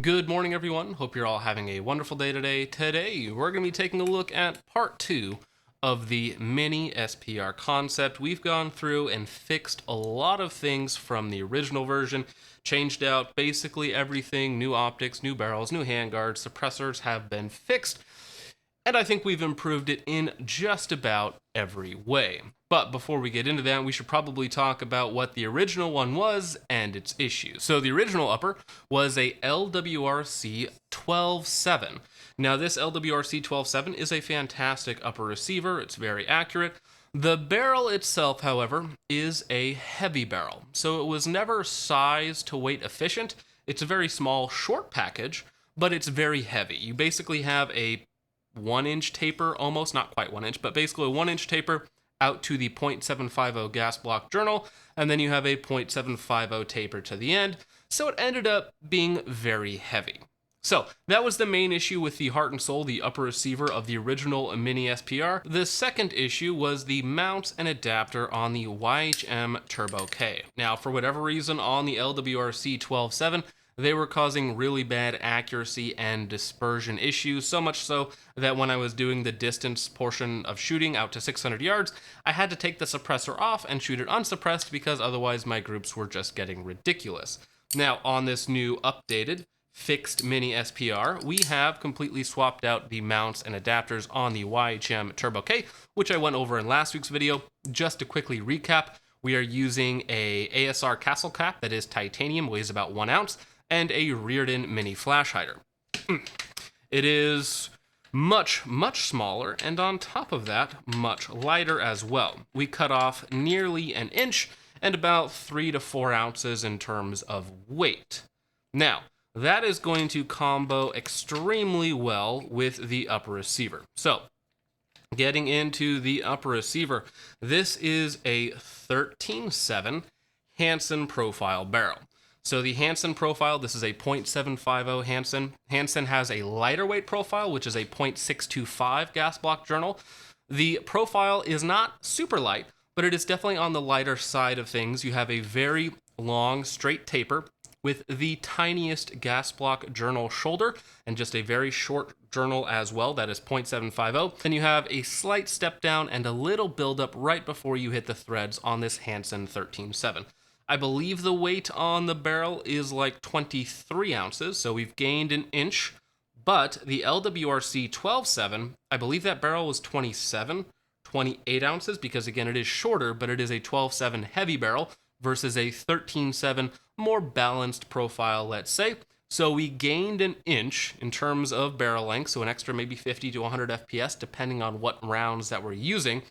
Good morning, everyone. Hope you're all having a wonderful day today. Today, we're going to be taking a look at part 2 of the mini SPR concept. We've gone through and fixed a lot of things from the original version, changed out basically everything, new optics, new barrels, new handguards, suppressors have been fixed, and I think we've improved it in just about every way. But before we get into that, we should probably talk about what the original one was and its issues. So the original upper was a LWRC 12.7. Now this LWRC 12.7 is a fantastic upper receiver. It's very accurate. The barrel itself, however, is a heavy barrel. So it was never size to weight efficient. It's a very small, short package, but it's very heavy. You basically have a 1-inch taper, almost, not quite 1 inch, but basically a 1-inch taper out to the .750 gas block journal, and then you have a .750 taper to the end, so it ended up being very heavy. So that was the main issue with the heart and soul, the upper receiver of the original mini SPR. The second issue was the mounts and adapter on the YHM Turbo K. Now, for whatever reason, on the LWRC 12.7, they were causing really bad accuracy and dispersion issues, so much so that when I was doing the distance portion of shooting out to 600 yards, I had to take the suppressor off and shoot it unsuppressed because otherwise my groups were just getting ridiculous. Now, on this new updated, fixed mini SPR, we have completely swapped out the mounts and adapters on the YHM Turbo K, which I went over in last week's video. Just to quickly recap, we are using a ASR castle cap that is titanium, weighs about 1 ounce, and a reared-in mini flash hider. It is much smaller, and on top of that, much lighter as well. We cut off nearly 1 inch and about 3 to 4 ounces in terms of weight. Now, that is going to combo extremely well with the upper receiver. So, getting into the upper receiver, this is a 13.7 Hansen profile barrel. So the Hansen profile, this is a .750 Hansen. Hansen has a lighter weight profile, which is a .625 gas block journal. The profile is not super light, but it is definitely on the lighter side of things. You have a very long, straight taper with the tiniest gas block journal shoulder and just a very short journal as well, that is .750. Then you have a slight step down and a little buildup right before you hit the threads on this Hansen 13.7. I believe the weight on the barrel is like 23 ounces, so we've gained 1 inch, but the LWRC 12.7, I believe that barrel was 28 ounces, because again, it is shorter, but it is a 12.7 heavy barrel versus a 13.7 more balanced profile, let's say. So we gained 1 inch in terms of barrel length, so an extra maybe 50 to 100 FPS, depending on what rounds that we're using,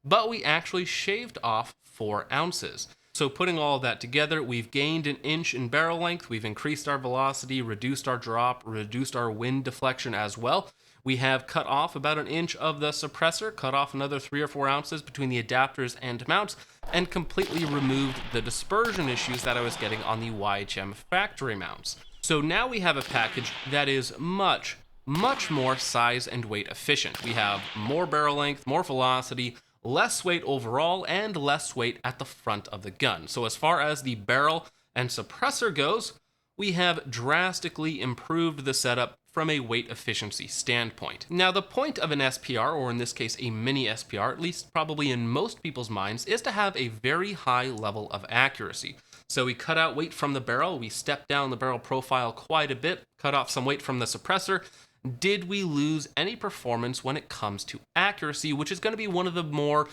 but we actually shaved off 4 ounces. So putting all of that together, we've gained 1 inch in barrel length, we've increased our velocity, reduced our drop, reduced our wind deflection as well. We have cut off about 1 inch of the suppressor, cut off another 3 or 4 ounces between the adapters and mounts, and completely removed the dispersion issues that I was getting on the YHM factory mounts. So now we have a package that is much more size and weight efficient. We have more barrel length, more velocity, less weight overall, and less weight at the front of the gun. So as far as the barrel and suppressor goes, we have drastically improved the setup from a weight efficiency standpoint. Now, the point of an SPR, or in this case a mini SPR, at least probably in most people's minds, is to have a very high level of accuracy. So we cut out weight from the barrel, we stepped down the barrel profile quite a bit, cut off some weight from the suppressor. Did we lose any performance when it comes to accuracy, which is going to be one of the more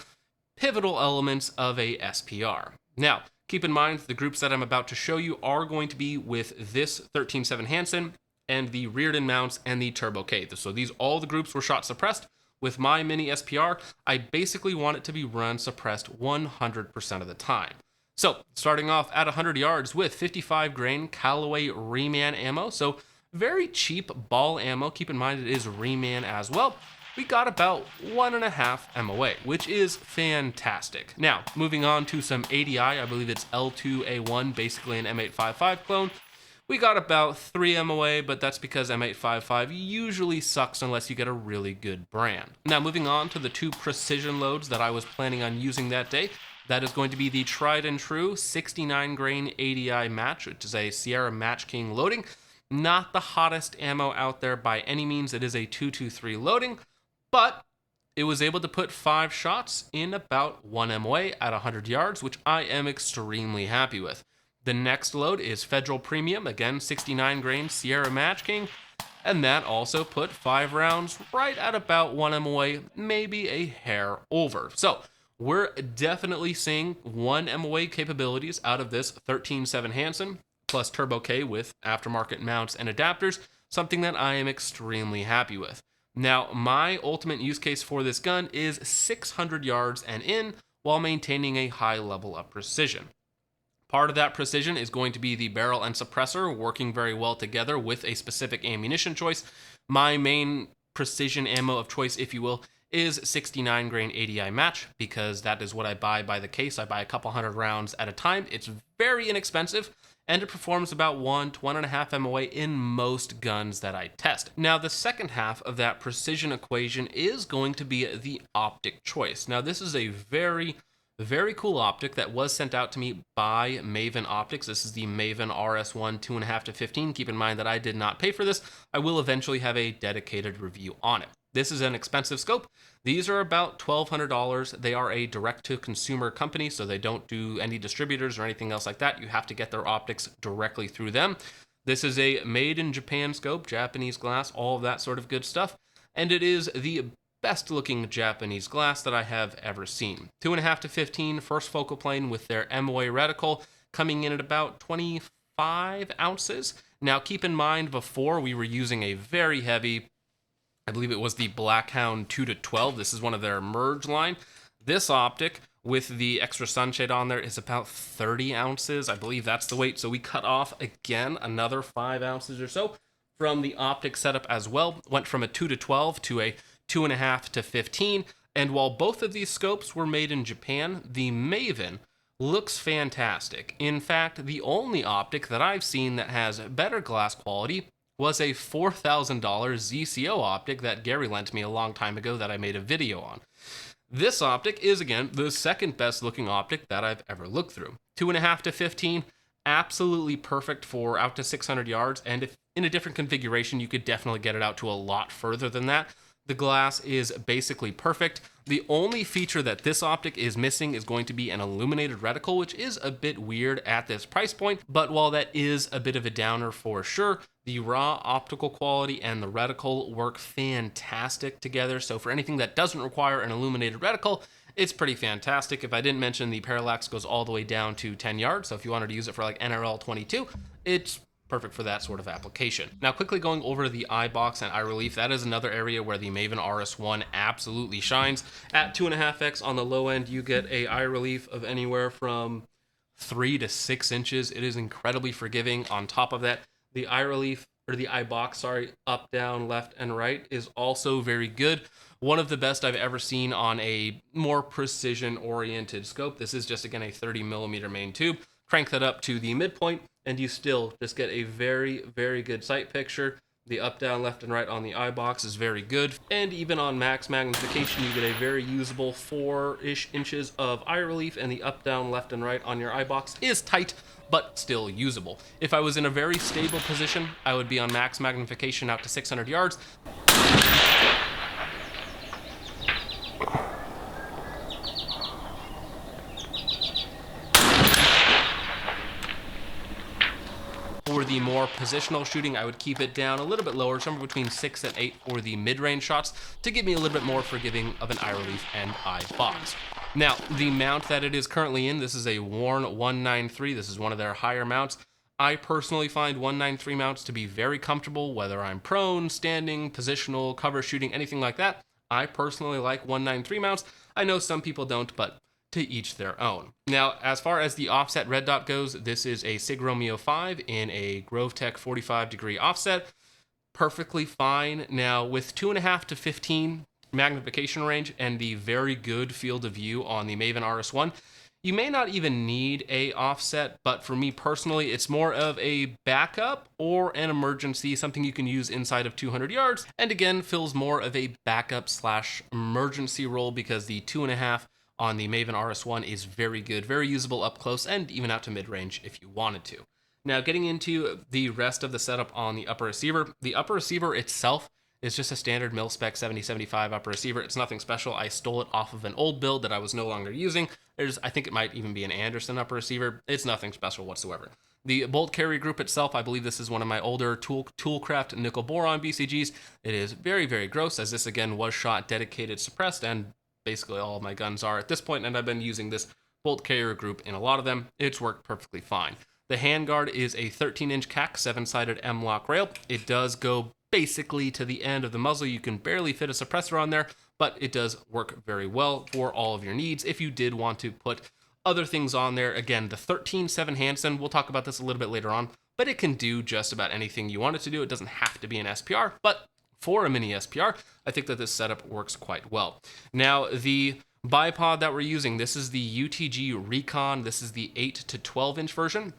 pivotal elements of a SPR? Now, keep in mind, the groups that I'm about to show you are going to be with this 13.7 Hansen and the reared-in mounts and the Turbo K. So these, all the groups were shot suppressed. With my mini SPR, I basically want it to be run suppressed 100% of the time. So, starting off at 100 yards with 55 grain Callaway Reman ammo, so very cheap ball ammo. Keep in mind it is Reman as well. We got about 1.5 MOA, which is fantastic. Now, moving on to some ADI, I believe it's L2A1, basically an M855 clone. We got about 3 MOA, but that's because M855 usually sucks unless you get a really good brand. Now, moving on to the 2 precision loads that I was planning on using that day. That is going to be the tried and true 69 grain ADI match, which is a Sierra Match King loading. Not the hottest ammo out there by any means. It is a 223 loading, but it was able to put 5 shots in about 1 MOA at 100 yards, which I am extremely happy with. The next load is Federal Premium, again 69 grain Sierra Match King, and that also put 5 rounds right at about 1 MOA, maybe a hair over. So we're definitely seeing 1 MOA capabilities out of this 13.7 Hansen plus Turbo K with aftermarket mounts and adapters, something that I am extremely happy with. Now, my ultimate use case for this gun is 600 yards and in while maintaining a high level of precision. Part of that precision is going to be the barrel and suppressor working very well together with a specific ammunition choice. My main precision ammo of choice, if you will, is 69 grain ADI match, because that is what I buy by the case. I buy a couple hundred rounds at a time. It's very inexpensive, and it performs about 1 to 1.5 MOA in most guns that I test. Now, the second half of that precision equation is going to be the optic choice. Now, this is a very cool optic that was sent out to me by Maven Optics. This is the Maven RS1 2.5 to 15. Keep in mind that I did not pay for this. I will eventually have a dedicated review on it. This is an expensive scope. These are about $1,200. They are a direct-to-consumer company, so they don't do any distributors or anything else like that. You have to get their optics directly through them. This is a made-in-Japan scope, Japanese glass, all of that sort of good stuff. And it is the best-looking Japanese glass that I have ever seen. 2.5 to 15, first focal plane with their MOA reticle, coming in at about 25 ounces. Now, keep in mind, before we were using a very heavy, I believe it was the Blackhound 2 to 12. This is one of their merge line. This optic with the extra sunshade on there is about 30 ounces. I believe that's the weight. So we cut off again another 5 ounces or so from the optic setup as well. Went from a 2 to 12 to a 2.5 to 15. And while both of these scopes were made in Japan, the Maven looks fantastic. In fact, the only optic that I've seen that has better glass quality was a $4,000 ZCO optic that Gary lent me a long time ago that I made a video on. This optic is, again, the second best looking optic that I've ever looked through. 2.5 to 15, absolutely perfect for out to 600 yards, and if in a different configuration, you could definitely get it out to a lot further than that. The glass is basically perfect. The only feature that this optic is missing is going to be an illuminated reticle, which is a bit weird at this price point, but while that is a bit of a downer for sure, the raw optical quality and the reticle work fantastic together. So for anything that doesn't require an illuminated reticle, it's pretty fantastic. If I didn't mention, the parallax goes all the way down to 10 yards. So if you wanted to use it for like NRL 22, it's perfect for that sort of application. Now, quickly going over to the eye box and eye relief, that is another area where the Maven RS1 absolutely shines. At 2.5x on the low end, you get a eye relief of anywhere from 3 to 6 inches. It is incredibly forgiving. On top of that, the eye relief, or the eye box, sorry, up, down, left, and right is also very good. One of the best I've ever seen on a more precision-oriented scope. This is just, again, a 30mm main tube. Crank that up to the midpoint, and you still just get a very, very good sight picture. The up, down, left, and right on the eye box is very good. And even on max magnification, you get a very usable 4-ish inches of eye relief, and the up, down, left, and right on your eye box is tight, but still usable. If I was in a very stable position, I would be on max magnification out to 600 yards. For the more positional shooting, I would keep it down a little bit lower, somewhere between 6 and 8 for the mid-range shots, to give me a little bit more forgiving of an eye relief and eye box. Now, the mount that it is currently in, this is a worn 193. This is one of their higher mounts. I personally find 193 mounts to be very comfortable, whether I'm prone, standing, positional, cover shooting, anything like that. I personally like 193 mounts. I know some people don't, but to each their own. Now, as far as the offset red dot goes, this is a Sig Romeo 5 in a Grovtec 45-degree offset. Perfectly fine. Now, with 2.5 to 15 magnification range and the very good field of view on the Maven RS1, you may not even need a offset, but for me personally, it's more of a backup or an emergency, something you can use inside of 200 yards, and again, fills more of a backup / emergency role because the 2.5 on the Maven RS1 is very good, very usable up close and even out to mid-range if you wanted to. Now, getting into the rest of the setup on the upper receiver itself is just a standard mil-spec 7075 upper receiver. It's nothing special. I stole it off of an old build that I was no longer using. I think it might even be an Anderson upper receiver. It's nothing special whatsoever. The bolt carry group itself, I believe this is one of my older Toolcraft nickel boron BCGs. It is very, very gross, as this again was shot dedicated suppressed, and basically all of my guns are at this point, and I've been using this bolt carrier group in a lot of them. It's worked perfectly fine. The handguard is a 13-inch CAC 7-sided M-lock rail. It does go basically to the end of the muzzle. You can barely fit a suppressor on there, but it does work very well for all of your needs. If you did want to put other things on there, again, the 13.7 Hansen, we'll talk about this a little bit later on, but it can do just about anything you want it to do. It doesn't have to be an SPR, but for a mini SPR, I think that this setup works quite well. Now, the bipod that we're using, this is the UTG Recon. This is the 8 to 12-inch version.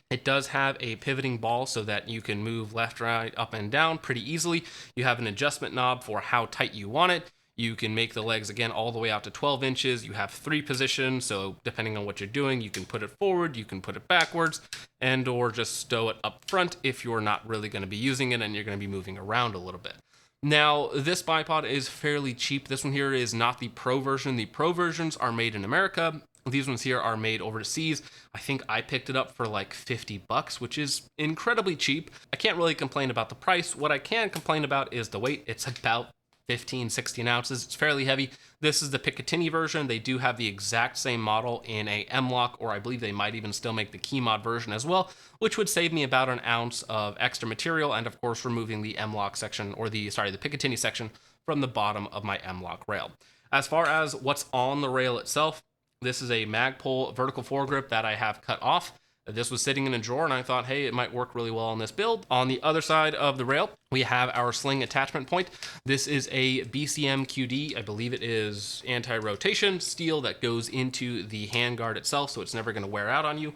It does have a pivoting ball so that you can move left, right, up, and down pretty easily. You have an adjustment knob for how tight you want it. You can make the legs, again, all the way out to 12 inches. You have 3 positions, so depending on what you're doing, you can put it forward, you can put it backwards, and or just stow it up front if you're not really going to be using it and you're going to be moving around a little bit. Now, this bipod is fairly cheap. This one here is not the Pro version. The Pro versions are made in America. These ones here are made overseas. I think I picked it up for like $50, which is incredibly cheap. I can't really complain about the price. What I can complain about is the weight. It's about 15, 16 ounces. It's fairly heavy. This is the Picatinny version. They do have the exact same model in a M-lock, or I believe they might even still make the Keymod version as well, which would save me about an ounce of extra material, and of course removing the M-lock section, or the Picatinny section from the bottom of my M-lock rail. As far as what's on the rail itself, this is a Magpul vertical foregrip that I have cut off. This was sitting in a drawer, and I thought, hey, it might work really well on this build. On the other side of the rail, we have our sling attachment point. This is a BCM QD. I believe it is anti-rotation steel that goes into the handguard itself, so it's never going to wear out on you.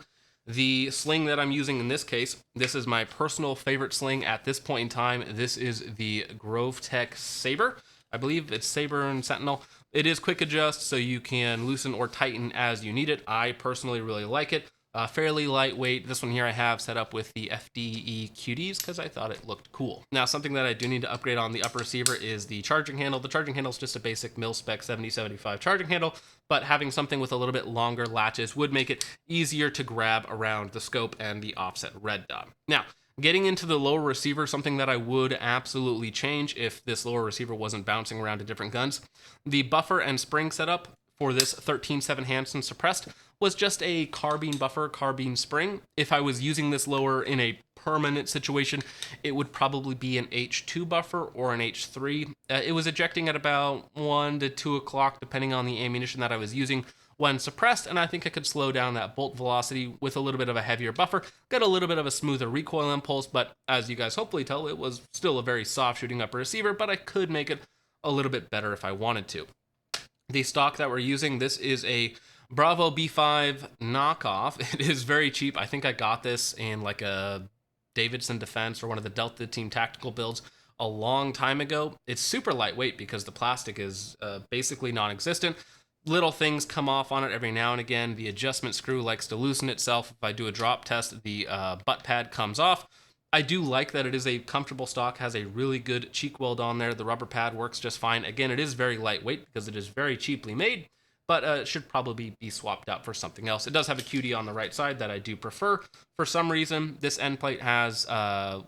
The sling that I'm using in this case, this is my personal favorite sling at this point in time. This is the Grovtec Saber. I believe it's Saber and Sentinel. It is quick adjust, so you can loosen or tighten as you need it. I personally really like it. Fairly lightweight. This one here I have set up with the FDE QDs because I thought it looked cool. Now, something that I do need to upgrade on the upper receiver is the charging handle. The charging handle is just a basic mil-spec 7075 charging handle, but having something with a little bit longer latches would make it easier to grab around the scope and the offset red dot. Now, getting into the lower receiver, something that I would absolutely change if this lower receiver wasn't bouncing around to different guns. The buffer and spring setup for this 13.7 Hansen suppressed was just a carbine buffer, carbine spring. If I was using this lower in a permanent situation, it would probably be an H2 buffer or an H3. It was ejecting at about 1 to 2 o'clock, depending on the ammunition that I was using when suppressed, and I think I could slow down that bolt velocity with a little bit of a heavier buffer, get a little bit of a smoother recoil impulse, but as you guys hopefully tell, it was still a very soft shooting upper receiver, but I could make it a little bit better if I wanted to. The stock that we're using, this is a Bravo B5 knockoff. It is very cheap. I think I got this in like a Davidson Defense or one of the Delta Team tactical builds a long time ago. It's super lightweight because the plastic is basically non-existent. Little things come off on it every now and again. The adjustment screw likes to loosen itself. If I do a drop test, the butt pad comes off. I do like that it is a comfortable stock, has a really good cheek weld on there. The rubber pad works just fine. Again, it is very lightweight because it is very cheaply made, but it should probably be swapped out for something else. It does have a QD on the right side that I do prefer. For some reason, this end plate has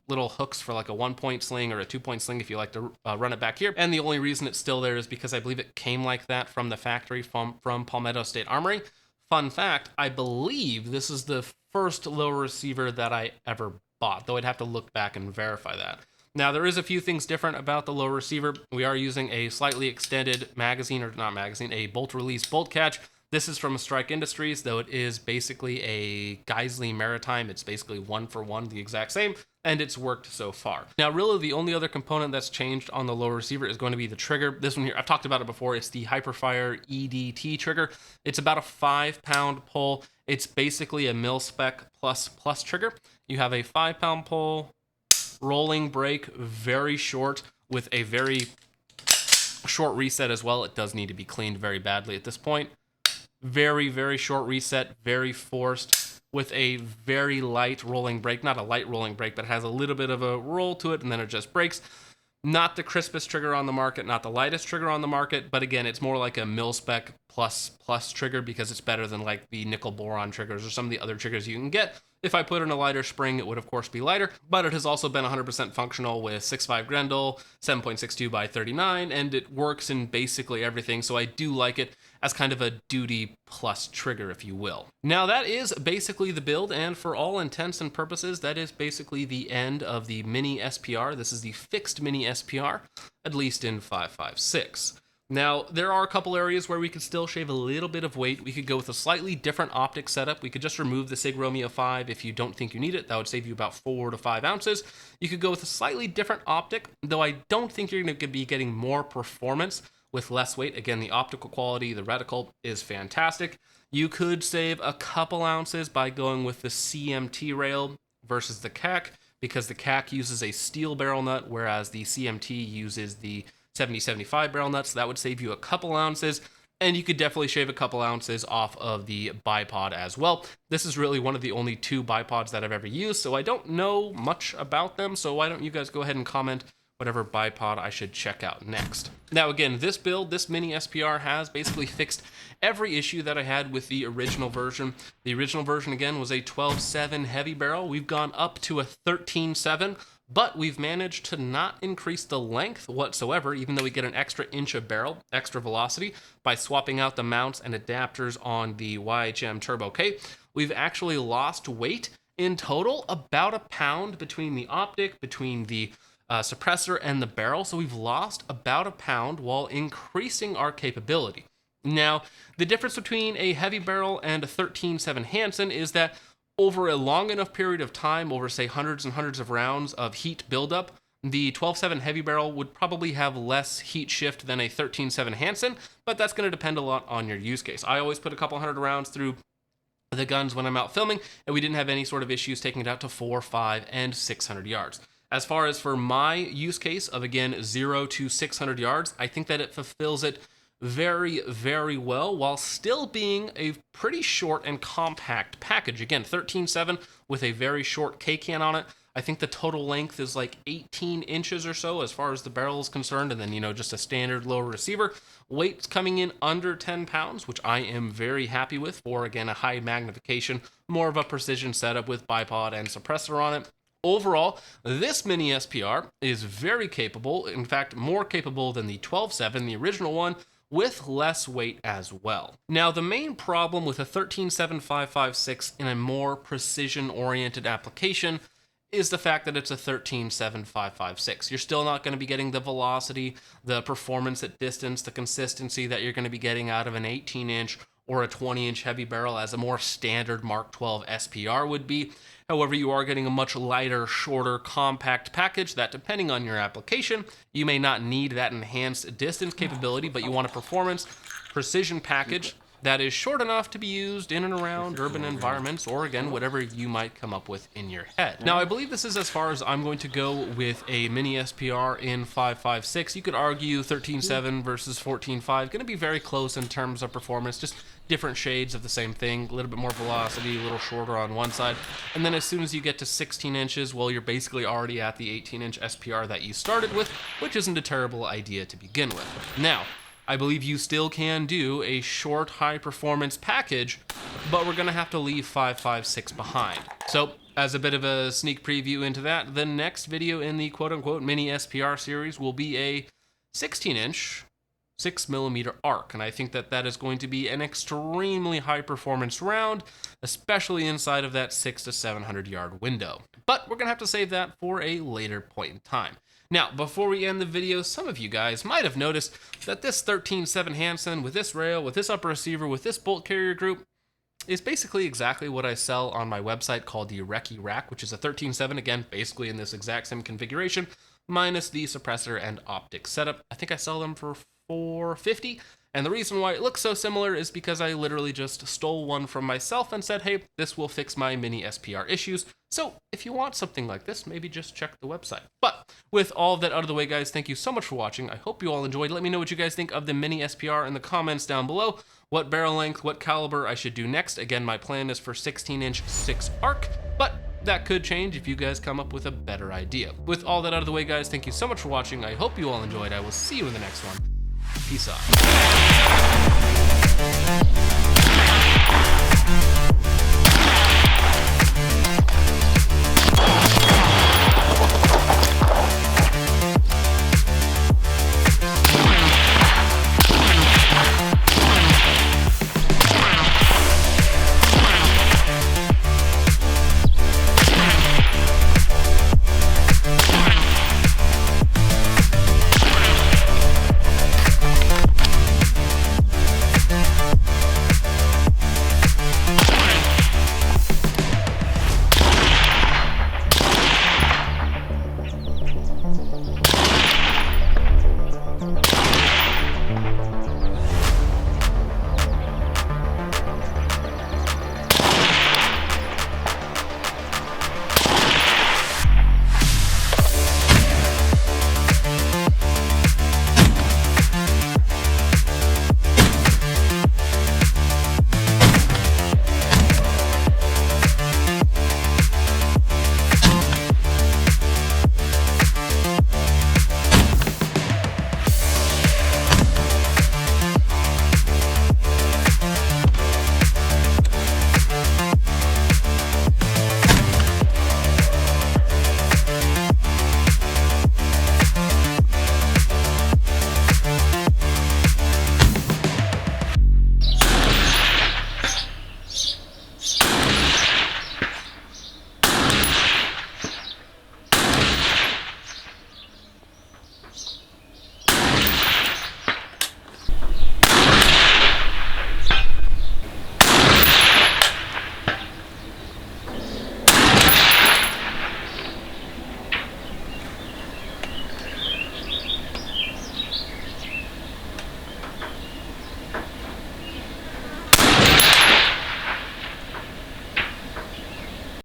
little hooks for like a 1-point sling or a 2-point sling if you like to run it back here. And the only reason it's still there is because I believe it came like that from the factory from Palmetto State Armory. Fun fact, I believe this is the first lower receiver that I ever bought, though I'd have to look back and verify that. Now, there is a few things different about the lower receiver. We are using a slightly extended magazine, or not magazine, a bolt release bolt catch. This is from Strike Industries, though it is basically a Geisley Maritime. It's basically one for one, the exact same, and it's worked so far. Now, really, the only other component that's changed on the lower receiver is going to be the trigger. This one here, I've talked about it before. It's the Hyperfire EDT trigger. It's about a 5-pound pull. It's basically a mil-spec plus trigger. You have a 5-pound pull, rolling brake, very short, with a very short reset as well. It does need to be cleaned very badly at this point. Very, very short reset, very forced, with a very light rolling brake. Not a light rolling brake, but it has a little bit of a roll to it, and then it just brakes. Not the crispest trigger on the market, not the lightest trigger on the market, but again, it's more like a mil-spec plus trigger because it's better than like the nickel boron triggers or some of the other triggers you can get. If I put in a lighter spring, it would of course be lighter, but it has also been 100% functional with 6.5 Grendel, 7.62 by 39, and it works in basically everything, so I do like it as kind of a duty plus trigger, if you will. Now that is basically the build, and for all intents and purposes, that is basically the end of the mini SPR. This is the fixed mini SPR, at least in 5.56. Now, there are a couple areas where we could still shave a little bit of weight. We could go with a slightly different optic setup. We could just remove the Sig Romeo 5 if you don't think you need it. That would save you about 4 to 5 ounces. You could go with a slightly different optic, though I don't think you're going to be getting more performance with less weight. Again, the optical quality, the reticle is fantastic. You could save a couple ounces by going with the CMT rail versus the CAC, because the CAC uses a steel barrel nut, whereas the CMT uses the 70-75 barrel nuts. So that would save you a couple ounces, and you could definitely shave a couple ounces off of the bipod as well. This is really one of the only 2 bipods that I've ever used, so I don't know much about them, so why don't you guys go ahead and comment whatever bipod I should check out next. Now again, this build, this mini SPR has basically fixed every issue that I had with the original version. The original version again was a 12.7 heavy barrel. We've gone up to a 13.7, but we've managed to not increase the length whatsoever, even though we get an extra inch of barrel, extra velocity, by swapping out the mounts and adapters on the YHM Turbo K. We've actually lost weight in total, about a pound between the optic, between the suppressor and the barrel, so we've lost about a pound while increasing our capability. Now, the difference between a heavy barrel and a 13.7 Hansen is that over a long enough period of time, over say hundreds and hundreds of rounds of heat buildup, the 12.7 heavy barrel would probably have less heat shift than a 13.7 Hansen, but that's going to depend a lot on your use case. I always put a couple hundred rounds through the guns when I'm out filming, and we didn't have any sort of issues taking it out to 4, 5, and 600 yards. As far as for my use case of, again, 0 to 600 yards, I think that it fulfills it very, very well while still being a pretty short and compact package. Again, 13.7 with a very short K-can on it. I think the total length is like 18 inches or so as far as the barrel is concerned, and then, you know, just a standard lower receiver. Weight's coming in under 10 pounds, which I am very happy with for, again, a high magnification, more of a precision setup with bipod and suppressor on it. Overall, this mini SPR is very capable, in fact, more capable than the 12.7, the original one, with less weight as well. Now, the main problem with a 13.7.556 in a more precision-oriented application is the fact that it's a 13.7.556. You're still not going to be getting the velocity, the performance at distance, the consistency that you're going to be getting out of an 18-inch or a 20-inch heavy barrel as a more standard Mark 12 SPR would be. However, you are getting a much lighter, shorter, compact package that, depending on your application, you may not need that enhanced distance capability, but you want a performance, precision package that is short enough to be used in and around urban environments, or again, whatever you might come up with in your head. Now, I believe this is as far as I'm going to go with a mini SPR in 5.56. You could argue 13.7 versus 14.5, going to be very close in terms of performance, just different shades of the same thing, a little bit more velocity, a little shorter on one side. And then as soon as you get to 16 inches, well, you're basically already at the 18-inch SPR that you started with, which isn't a terrible idea to begin with. Now, I believe you still can do a short, high-performance package, but we're going to have to leave 5.56 behind. So, as a bit of a sneak preview into that, the next video in the quote-unquote mini SPR series will be a 16-inch 6mm arc, and I think that that is going to be an extremely high-performance round, especially inside of that 600 to 700 yard window. But we're going to have to save that for a later point in time. Now, before we end the video, some of you guys might have noticed that this 13.7 Hansen, with this rail, with this upper receiver, with this bolt carrier group, is basically exactly what I sell on my website called the Recce Rack, which is a 13.7, again, basically in this exact same configuration, minus the suppressor and optic setup. I think I sell them for $450, And the reason why it looks so similar is because I literally just stole one from myself and said, hey, this will fix my mini SPR issues. So if you want something like this, maybe just check the website. But with all of that out of the way, guys, thank you so much for watching. I hope you all enjoyed. Let me know what you guys think of the mini SPR in the comments down below. What barrel length, what caliber I should do next. Again, my plan is for 16-inch 6 arc, but that could change if you guys come up with a better idea. With all that out of the way, guys, thank you so much for watching. I hope you all enjoyed. I will see you in the next one. Peace out.